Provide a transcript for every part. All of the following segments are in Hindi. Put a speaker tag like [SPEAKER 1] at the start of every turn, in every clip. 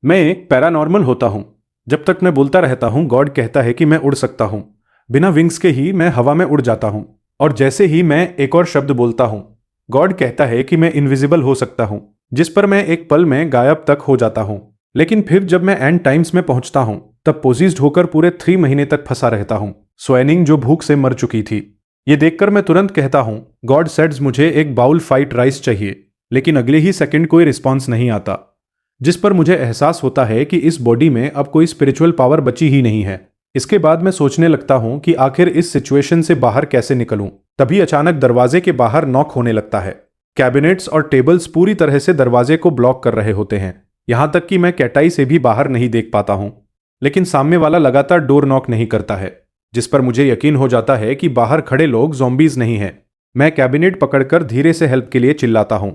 [SPEAKER 1] मैं एक पैरानॉर्मल होता हूँ। जब तक मैं बोलता रहता हूँ गॉड कहता है कि मैं उड़ सकता हूँ। बिना विंग्स के ही मैं हवा में उड़ जाता हूँ। और जैसे ही मैं एक और शब्द बोलता हूँ गॉड कहता है कि मैं इनविजिबल हो सकता हूँ, जिस पर मैं एक पल में गायब तक हो जाता हूँ। लेकिन फिर जब मैं एंड टाइम्स में पहुंचता हूँ तब पोजीज्ड होकर पूरे 3 महीने तक फंसा रहता हूँ, स्वैनिंग जो भूख से मर चुकी थी। ये देखकर मैं तुरंत कहता हूँ गॉड सेड्स मुझे एक बाउल फाइट राइस चाहिए, लेकिन अगले ही सेकंड कोई रिस्पॉन्स नहीं आता। जिस पर मुझे एहसास होता है कि इस बॉडी में अब कोई स्पिरिचुअल पावर बची ही नहीं है। इसके बाद मैं सोचने लगता हूं कि आखिर इस सिचुएशन से बाहर कैसे निकलूं। तभी अचानक दरवाजे के बाहर नॉक होने लगता है। कैबिनेट्स और टेबल्स पूरी तरह से दरवाजे को ब्लॉक कर रहे होते हैं, यहां तक कि मैं कैटाई से भी बाहर नहीं देख पाता हूं। लेकिन सामने वाला लगातार डोर नॉक नहीं करता है, जिस पर मुझे यकीन हो जाता है कि बाहर खड़े लोग ज़ॉम्बीज नहीं हैं। मैं कैबिनेट पकड़कर धीरे से हेल्प के लिए चिल्लाता हूं।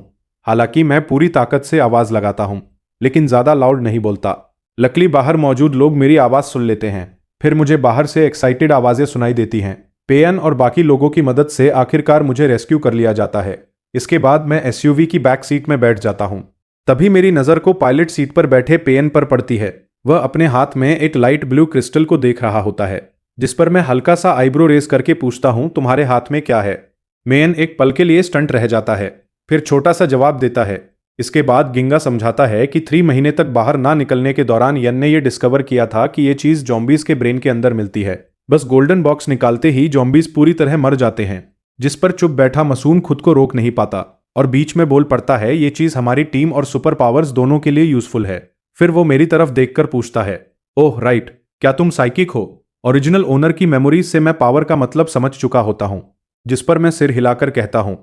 [SPEAKER 1] हालांकि मैं पूरी ताकत से आवाज लगाता हूं, लेकिन ज्यादा लाउड नहीं बोलता। लकीली बाहर मौजूद लोग मेरी आवाज सुन लेते हैं। फिर मुझे बाहर से एक्साइटेड आवाजें सुनाई देती हैं। पेयन और बाकी लोगों की मदद से आखिरकार मुझे रेस्क्यू कर लिया जाता है। इसके बाद मैं एसयूवी की बैक सीट में बैठ जाता हूं। तभी मेरी नजर को पायलट सीट पर बैठे पेयन पर पड़ती है। वह अपने हाथ में एक लाइट ब्लू क्रिस्टल को देख रहा होता है, जिस पर मैं हल्का सा आईब्रो रेस करके पूछता हूं तुम्हारे हाथ में क्या है। मेयन एक पल के लिए स्टंट रह जाता है, फिर छोटा सा जवाब देता है। इसके बाद गिंगा समझाता है कि 3 महीने तक बाहर ना निकलने के दौरान यन ने यह डिस्कवर किया था कि यह चीज जॉम्बीज के ब्रेन के अंदर मिलती है। बस गोल्डन बॉक्स निकालते ही जॉम्बीज पूरी तरह मर जाते हैं। जिस पर चुप बैठा मसून खुद को रोक नहीं पाता और बीच में बोल पड़ता है ये चीज हमारी टीम और सुपर पावर्स दोनों के लिए यूजफुल है। फिर वो मेरी तरफ देखकर पूछता है, ओह राइट, क्या तुम साइकिक हो? ओरिजिनल ओनर की मेमोरीज से मैं पावर का मतलब समझ चुका होता हूं। जिस पर मैं सिर हिलाकर कहता हूं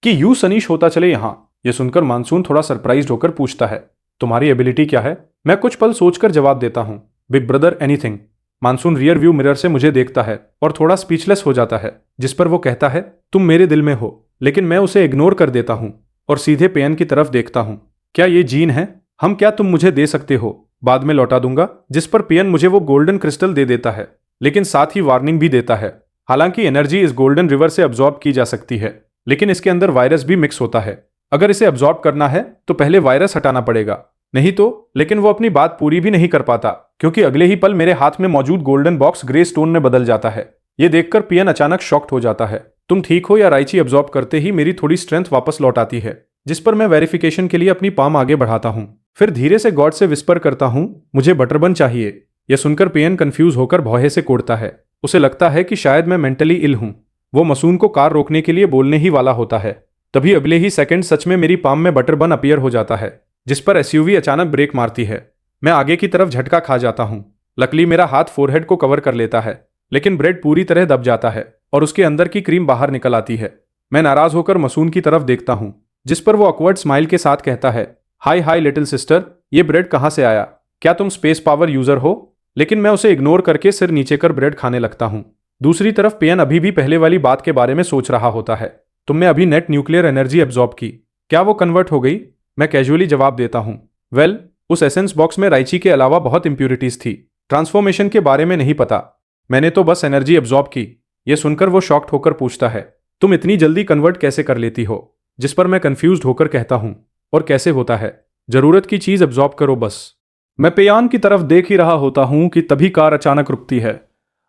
[SPEAKER 1] कि यू सनीश होता चले यहां। यह सुनकर मानसून थोड़ा सरप्राइज्ड होकर पूछता है, तुम्हारी एबिलिटी क्या है? मैं कुछ पल सोचकर जवाब देता हूं, big brother anything. Monsoon rear view mirror से मुझे देखता है और थोड़ा स्पीचलेस हो जाता है। जिस पर वो कहता है, तुम मेरे दिल में हो। लेकिन मैं उसे इग्नोर कर देता हूं और सीधे पेयन की तरफ देखता हूं। क्या ये जीन है? क्या तुम मुझे दे सकते हो? बाद में लौटा दूंगा। जिस पर पेयन मुझे वो गोल्डन क्रिस्टल दे देता है, लेकिन साथ ही वार्निंग भी देता है। हालांकि एनर्जी इस गोल्डन रिवर से अब्सॉर्ब की जा सकती है, लेकिन इसके अंदर वायरस भी मिक्स होता है। अगर इसे अब्सॉर्ब करना है तो पहले वायरस हटाना पड़ेगा, नहीं तो। लेकिन वो अपनी बात पूरी भी नहीं कर पाता, क्योंकि अगले ही पल मेरे हाथ में मौजूद गोल्डन बॉक्स ग्रे स्टोन में बदल जाता है। ये देखकर पियन अचानक शॉक्ड हो जाता है। तुम ठीक हो? या राइची अब्सॉर्ब करते ही मेरी थोड़ी स्ट्रेंथ वापस लौट आती है। जिस पर मैं वेरिफिकेशन के लिए अपनी पाम आगे बढ़ाता हूँ। फिर धीरे से गॉड से विस्पर करता हूँ, मुझे बटरबन चाहिए। यह सुनकर पियन कंफ्यूज होकर भौहे से कोड़ता है। उसे लगता है कि शायद मैं मेंटली इल हूं। वो मसून को कार रोकने के लिए बोलने ही वाला होता है, तभी अगले ही सेकंड सच में मेरी पाम में बटर बन अपीयर हो जाता है। जिस पर एसयूवी अचानक ब्रेक मारती है। मैं आगे की तरफ झटका खा जाता हूं। लकीली मेरा हाथ फोरहेड को कवर कर लेता है, लेकिन ब्रेड पूरी तरह दब जाता है और उसके अंदर की क्रीम बाहर निकल आती है। मैं नाराज होकर मसून की तरफ देखता हूं, जिस पर वो ऑकवर्ड स्माइल के साथ कहता है, हाय हाय लिटिल सिस्टर, ये ब्रेड कहां से आया? क्या तुम स्पेस पावर यूजर हो? लेकिन मैं उसे इग्नोर करके सिर नीचे कर ब्रेड खाने लगता हूं। दूसरी तरफ पेयन अभी भी पहले वाली बात के बारे में सोच रहा होता है। तुमने अभी नेट न्यूक्लियर एनर्जी एब्जॉर्ब की, क्या वो कन्वर्ट हो गई? मैं कैजुअली जवाब देता हूं, वेल, उस एसेंस बॉक्स में राइची के अलावा बहुत इंप्यूरिटीज थी। ट्रांसफॉर्मेशन के बारे में नहीं पता, मैंने तो बस एनर्जी एब्जॉर्ब की। यह सुनकर वो शॉक्ड होकर पूछता है, तुम इतनी जल्दी कन्वर्ट कैसे कर लेती हो? जिस पर मैं कंफ्यूज्ड होकर कहता हूं, और कैसे होता है? जरूरत की चीज एब्जॉर्ब करो बस। मैं पेयान की तरफ देख ही रहा होता हूं कि तभी कार अचानक रुकती है।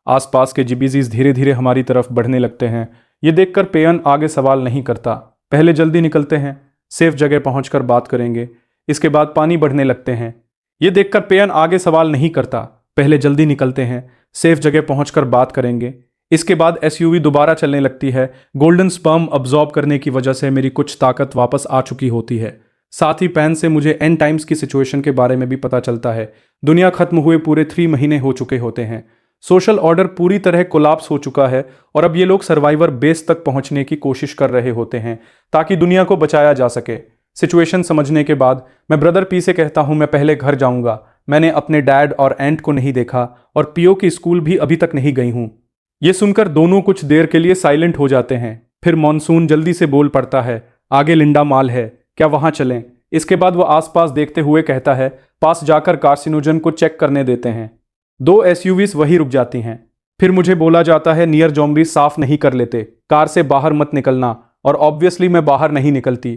[SPEAKER 1] आसपास के जीबीजीज धीरे धीरे हमारी तरफ बढ़ने लगते हैं। ये देखकर पेयन आगे सवाल नहीं करता, पहले जल्दी निकलते हैं, सेफ जगह पहुंचकर बात करेंगे। इसके बाद पानी बढ़ने लगते हैं। ये देखकर पेयन आगे सवाल नहीं करता, पहले जल्दी निकलते हैं, सेफ जगह पहुंचकर बात करेंगे। इसके बाद एसयूवी दोबारा चलने लगती है। गोल्डन स्पर्म अब्जॉर्ब करने की वजह से मेरी कुछ ताकत वापस आ चुकी होती है। साथ ही पैन से मुझे एंड टाइम्स की सिचुएशन के बारे में भी पता चलता है। दुनिया खत्म हुए पूरे 3 महीने हो चुके होते हैं। सोशल ऑर्डर पूरी तरह कोलैप्स हो चुका है और अब ये लोग सर्वाइवर बेस तक पहुंचने की कोशिश कर रहे होते हैं ताकि दुनिया को बचाया जा सके। सिचुएशन समझने के बाद मैं ब्रदर पी से कहता हूं, मैं पहले घर जाऊंगा। मैंने अपने डैड और एंट को नहीं देखा और पीओ की स्कूल भी अभी तक नहीं गई हूं। ये सुनकर दोनों कुछ देर के लिए साइलेंट हो जाते हैं। फिर मॉनसून जल्दी से बोल पड़ता है, आगे लिंडा माल है, क्या वहां चलें? इसके बाद वो आसपास देखते हुए कहता है, पास जाकर कार्सिनोजन को चेक करने देते हैं। 2 एसयूवीज वही रुक जाती हैं। फिर मुझे बोला जाता है, नियर जॉम्बी साफ नहीं कर लेते, कार से बाहर मत निकलना। और ऑब्वियसली मैं बाहर नहीं निकलती,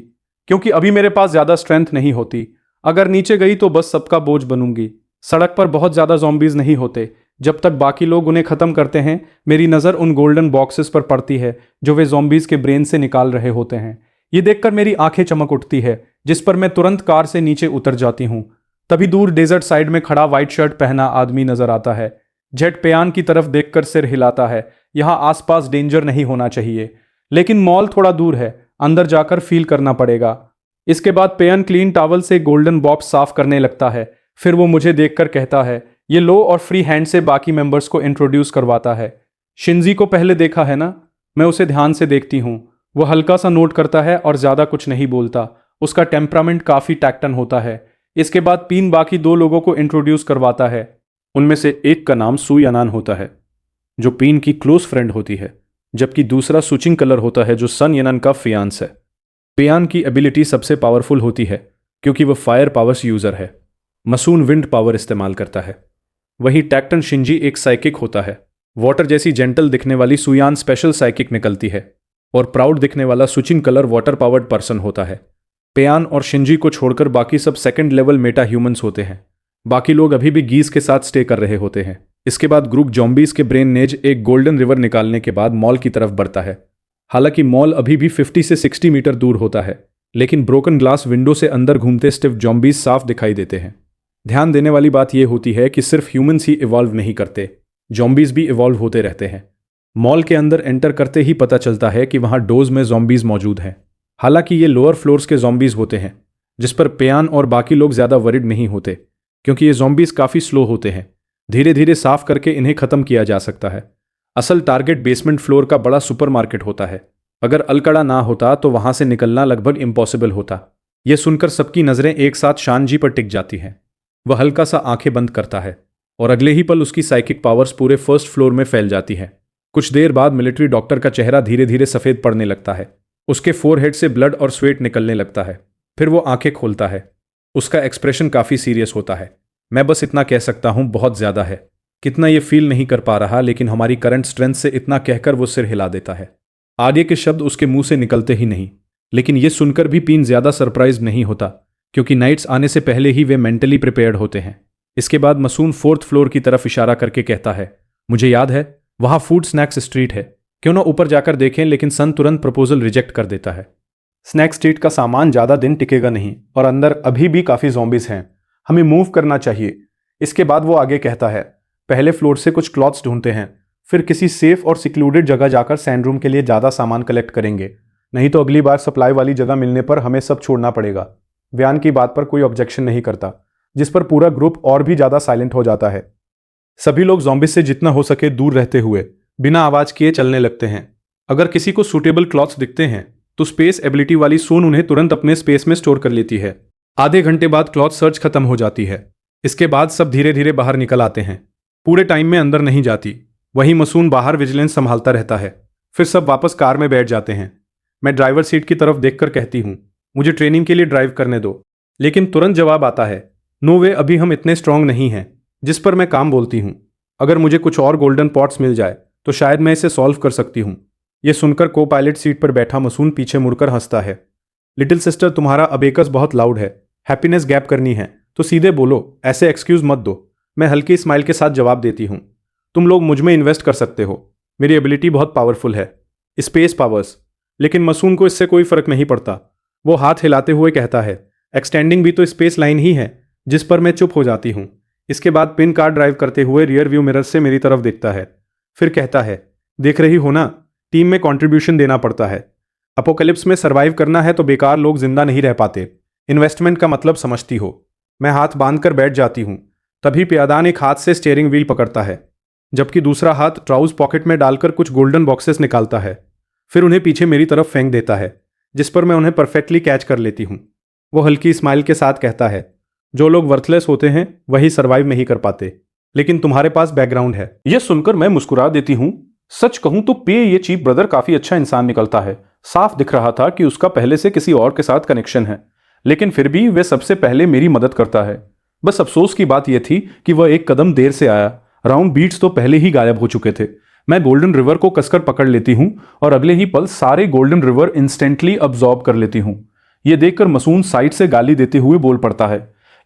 [SPEAKER 1] क्योंकि अभी मेरे पास ज्यादा स्ट्रेंथ नहीं होती। अगर नीचे गई तो बस सबका बोझ बनूंगी। सड़क पर बहुत ज्यादा ज़ॉम्बीज नहीं होते। जब तक बाकी लोग उन्हें खत्म करते हैं, मेरी नज़र उन गोल्डन बॉक्सेस पर पड़ती है जो वे ज़ॉम्बीज के ब्रेन से निकाल रहे होते हैं। ये देखकर मेरी आंखें चमक उठती है, जिस पर मैं तुरंत कार से नीचे उतर जाती हूँ। तभी दूर डेजर्ट साइड में खड़ा व्हाइट शर्ट पहना आदमी नजर आता है। जेट पेयान की तरफ देखकर सिर हिलाता है। यहाँ आसपास डेंजर नहीं होना चाहिए, लेकिन मॉल थोड़ा दूर है, अंदर जाकर फील करना पड़ेगा। इसके बाद पेयन क्लीन टॉवल से गोल्डन बॉक्स साफ करने लगता है। फिर वो मुझे देखकर कहता है, ये लो, और फ्री हैंड से बाकी मेंबर्स को इंट्रोड्यूस करवाता है। शिंजी को पहले देखा है ना? मैं उसे ध्यान से देखती हूँ। वो हल्का सा नोट करता है और ज्यादा कुछ नहीं बोलता। उसका टेम्परामेंट काफी टैक्टन होता है। इसके बाद पीन बाकी 2 लोगों को इंट्रोड्यूस करवाता है। उनमें से एक का नाम सु यानान होता है, जो पीन की क्लोज फ्रेंड होती है, जबकि दूसरा सुचिंग कलर होता है, जो सन यानान का फियांस है। पेयान की एबिलिटी सबसे पावरफुल होती है क्योंकि वह फायर पावर्स यूजर है। मसून विंड पावर इस्तेमाल करता है। वहीं टैक्टन शिंजी एक साइकिक होता है। वाटर जैसी जेंटल दिखने वाली सुयान स्पेशल साइकिक निकलती है, और प्राउड दिखने वाला सुचिंग कलर वाटर पावर्ड पर्सन होता है। पेयान और शिंजी को छोड़कर बाकी सब सेकंड लेवल मेटा ह्यूमंस होते हैं। बाकी लोग अभी भी गीज के साथ स्टे कर रहे होते हैं। इसके बाद ग्रुप जॉम्बीज के ब्रेन नेज एक गोल्डन रिवर निकालने के बाद मॉल की तरफ बढ़ता है। हालांकि मॉल अभी भी 50 से 60 मीटर दूर होता है, लेकिन ब्रोकन ग्लास विंडो से अंदर घूमते स्टिफ जॉम्बीज साफ दिखाई देते हैं। ध्यान देने वाली बात यह होती है कि सिर्फ ह्यूमंस ही इवॉल्व नहीं करते, जॉम्बीज भी इवॉल्व होते रहते हैं। मॉल के अंदर एंटर करते ही पता चलता है कि वहां डोज में जॉम्बीज मौजूद हैं। हालांकि ये लोअर फ्लोर्स के जॉम्बीज होते हैं, जिस पर पेयान और बाकी लोग ज्यादा वरिड नहीं होते, क्योंकि ये जॉम्बीज काफी स्लो होते हैं। धीरे धीरे साफ करके इन्हें खत्म किया जा सकता है। असल टारगेट बेसमेंट फ्लोर का बड़ा सुपरमार्केट होता है। अगर अलकड़ा ना होता तो वहां से निकलना लगभग इम्पॉसिबल होता। यह सुनकर सबकी नजरें एक साथ शानजी पर टिक जाती हैं। वह हल्का सा आंखें बंद करता है और अगले ही पल उसकी साइकिक पावर्स पूरे फर्स्ट फ्लोर में फैल जाती है। कुछ देर बाद मिलिट्री डॉक्टर का चेहरा धीरे धीरे सफेद पड़ने लगता है। उसके फोरहेड से ब्लड और स्वेट निकलने लगता है। फिर वो आंखें खोलता है। उसका एक्सप्रेशन काफी सीरियस होता है। मैं बस इतना कह सकता हूं, बहुत ज्यादा है। कितना ये फील नहीं कर पा रहा, लेकिन हमारी करंट स्ट्रेंथ से इतना कहकर वो सिर हिला देता है। आगे के शब्द उसके मुंह से निकलते ही नहीं, लेकिन ये सुनकर भी पीन ज्यादा सरप्राइज नहीं होता, क्योंकि नाइट्स आने से पहले ही वे मेंटली प्रिपेयर्ड होते हैं। इसके बाद मसून 4th फ्लोर की तरफ इशारा करके कहता है, मुझे याद है, वहां फूड स्नैक्स स्ट्रीट है, क्यों ना ऊपर जाकर देखें। लेकिन सन तुरंत प्रपोजल रिजेक्ट कर देता है। स्नैक स्ट्रीट का सामान ज्यादा दिन टिकेगा नहीं, और अंदर अभी भी काफी ज़ॉम्बीज हैं, हमें मूव करना चाहिए। इसके बाद वो आगे कहता है, पहले फ्लोर से कुछ क्लॉथ्स ढूंढते हैं, फिर किसी सेफ और सिक्लूडेड जगह जाकर सैंड रूम के लिए ज्यादा सामान कलेक्ट करेंगे, नहीं तो अगली बार सप्लाई वाली जगह मिलने पर हमें सब छोड़ना पड़ेगा। व्यान की बात पर कोई ऑब्जेक्शन नहीं करता, जिस पर पूरा ग्रुप और भी ज्यादा साइलेंट हो जाता है। सभी लोग ज़ॉम्बीज से जितना हो सके दूर रहते हुए बिना आवाज किए चलने लगते हैं। अगर किसी को सूटेबल क्लॉथ्स दिखते हैं तो स्पेस एबिलिटी वाली सोन उन्हें तुरंत अपने स्पेस में स्टोर कर लेती है। आधे घंटे बाद क्लॉथ सर्च खत्म हो जाती है। इसके बाद सब धीरे धीरे बाहर निकल आते हैं। पूरे टाइम में अंदर नहीं जाती। वहीं मसून बाहर विजिलेंस संभालता रहता है। फिर सब वापस कार में बैठ जाते हैं। मैं ड्राइवर सीट की तरफ देखकर कहती हूँ, मुझे ट्रेनिंग के लिए ड्राइव करने दो। लेकिन तुरंत जवाब आता है, नो वे, अभी हम इतने स्ट्रांग नहीं हैं। जिस पर मैं काम बोलती हूँ, अगर मुझे कुछ और गोल्डन पॉट्स मिल जाए तो शायद मैं इसे सॉल्व कर सकती हूँ। यह सुनकर को पायलट सीट पर बैठा मसून पीछे मुड़कर हंसता है। लिटिल सिस्टर, तुम्हारा अबेकस बहुत लाउड है। हैप्पीनेस गैप करनी है तो सीधे बोलो, ऐसे एक्सक्यूज मत दो। मैं हल्की स्माइल के साथ जवाब देती हूँ, तुम लोग मुझ में इन्वेस्ट कर सकते हो, मेरी एबिलिटी बहुत पावरफुल है, स्पेस पावर्स। लेकिन मसून को इससे कोई फर्क नहीं पड़ता। वो हाथ हिलाते हुए कहता है, एक्सटेंडिंग भी तो स्पेस लाइन ही है। जिस पर मैं चुप हो जाती हूँ। इसके बाद पिन कार ड्राइव करते हुए रियर व्यू मिरर से मेरी तरफ देखता है। फिर कहता है, देख रही हो ना, टीम में कंट्रीब्यूशन देना पड़ता है। अपोकलिप्स में सरवाइव करना है तो बेकार लोग जिंदा नहीं रह पाते। इन्वेस्टमेंट का मतलब समझती हो। मैं हाथ बांधकर बैठ जाती हूँ। तभी प्यादान एक हाथ से स्टीयरिंग व्हील पकड़ता है, जबकि दूसरा हाथ ट्राउज पॉकेट में डालकर कुछ गोल्डन बॉक्सेस निकालता है। फिर उन्हें पीछे मेरी तरफ फेंक देता है, जिस पर मैं उन्हें परफेक्टली कैच कर लेती हूँ। वो हल्की स्माइल के साथ कहता है, जो लोग वर्थलेस होते हैं वही सरवाइव नहीं कर पाते, लेकिन तुम्हारे पास बैकग्राउंड है। यह सुनकर मैं मुस्कुरा देती हूँ। सच कहूं तो पे ये चीफ ब्रदर काफी अच्छा इंसान निकलता है। साफ दिख रहा था कि उसका पहले से किसी और के साथ कनेक्शन है, लेकिन फिर भी वह सबसे पहले मेरी मदद करता है। बस अफसोस की बात यह थी कि वह एक कदम देर से आया। राउंड बीट्स तो पहले ही गायब हो चुके थे। मैं गोल्डन रिवर को कसकर पकड़ लेती हूँ और अगले ही पल सारे गोल्डन रिवर इंस्टेंटली अब्सॉर्ब कर लेती हूँ। यह देखकर मसून साइड से गाली देते हुए बोल पड़ता है,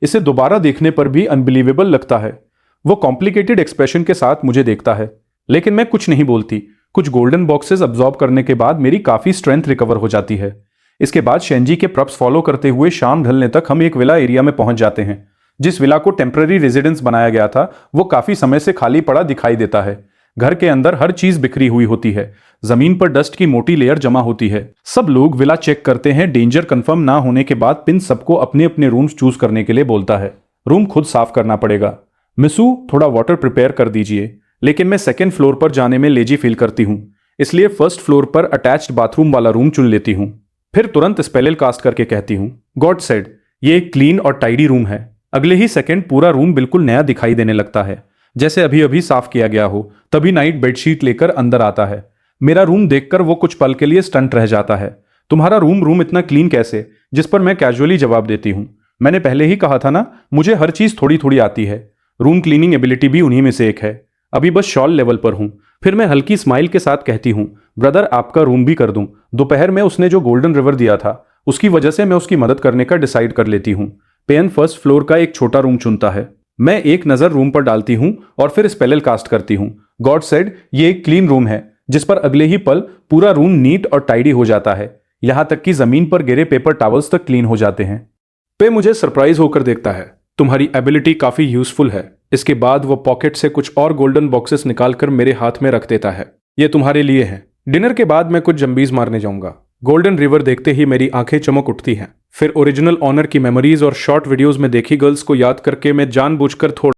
[SPEAKER 1] इसे दोबारा देखने पर भी अनबिलीवेबल लगता है। वो कॉम्प्लिकेटेड एक्सप्रेशन के साथ मुझे देखता है, लेकिन मैं कुछ नहीं बोलती। कुछ गोल्डन बॉक्सेस अब्जॉर्ब करने के बाद मेरी काफी स्ट्रेंथ रिकवर हो जाती है। इसके बाद शेंजी के प्रॉप्स फॉलो करते हुए शाम ढलने तक हम एक विला एरिया में पहुंच जाते हैं। जिस विला को टेम्पररी रेजिडेंस बनाया गया था वो काफी समय से खाली पड़ा दिखाई देता है। घर के अंदर हर चीज बिखरी हुई होती है, जमीन पर डस्ट की मोटी लेयर जमा होती है। सब लोग विला चेक करते हैं। डेंजर कंफर्म ना होने के बाद पिन सबको अपने अपने रूम्स चूज करने के लिए बोलता है। रूम खुद साफ करना पड़ेगा। मिसू, थोड़ा वाटर प्रिपेयर कर दीजिए। लेकिन मैं सेकेंड फ्लोर पर जाने में लेजी फील करती हूँ, इसलिए फर्स्ट फ्लोर पर अटैच्ड बाथरूम वाला रूम चुन लेती हूँ। फिर तुरंत स्पेल कास्ट करके कहती हूँ, गॉड सेड, ये एक क्लीन और टाइडी रूम है। अगले ही सेकंड पूरा रूम बिल्कुल नया दिखाई देने लगता है, जैसे अभी अभी साफ किया गया हो। तभी नाइट बेडशीट लेकर अंदर आता है। मेरा रूम देखकर वो कुछ पल के लिए स्टंट रह जाता है। तुम्हारा रूम इतना क्लीन कैसे? जिस पर मैं कैजुअली जवाब देती हूँ, मैंने पहले ही कहा था ना, मुझे हर चीज थोड़ी थोड़ी आती है। रूम क्लीनिंग एबिलिटी भी उन्हीं में से एक है। अभी बस शॉल लेवल पर हूँ। फिर मैं हल्की स्माइल के साथ कहती हूँ, ब्रदर आपका रूम भी कर दूं। दोपहर में उसने जो गोल्डन रिवर दिया था उसकी वजह से मैं उसकी मदद करने का डिसाइड कर लेती हूँ। पेन फर्स्ट फ्लोर का एक छोटा रूम चुनता है। मैं एक नजर रूम पर डालती हूँ और फिर स्पेल कास्ट करती हूँ। गॉड सेड, ये एक क्लीन रूम है, जिस पर अगले ही पल पूरा रूम नीट और टाइडी हो जाता है। यहां तक कि जमीन पर गिरे पेपर टॉवल्स तक क्लीन हो जाते हैं। पे मुझे सरप्राइज होकर देखता है, तुम्हारी एबिलिटी काफी यूजफुल है। इसके बाद वो पॉकेट से कुछ और गोल्डन बॉक्सेस निकालकर मेरे हाथ में रख देता है। ये तुम्हारे लिए है। डिनर के बाद मैं कुछ जंबीज मारने जाऊंगा। गोल्डन रिवर देखते ही मेरी आंखें चमक उठती हैं। फिर ओरिजिनल ऑनर की मेमोरीज और शॉर्ट वीडियोस में देखी गर्ल्स को याद करके मैं जानबूझकर थोड़ा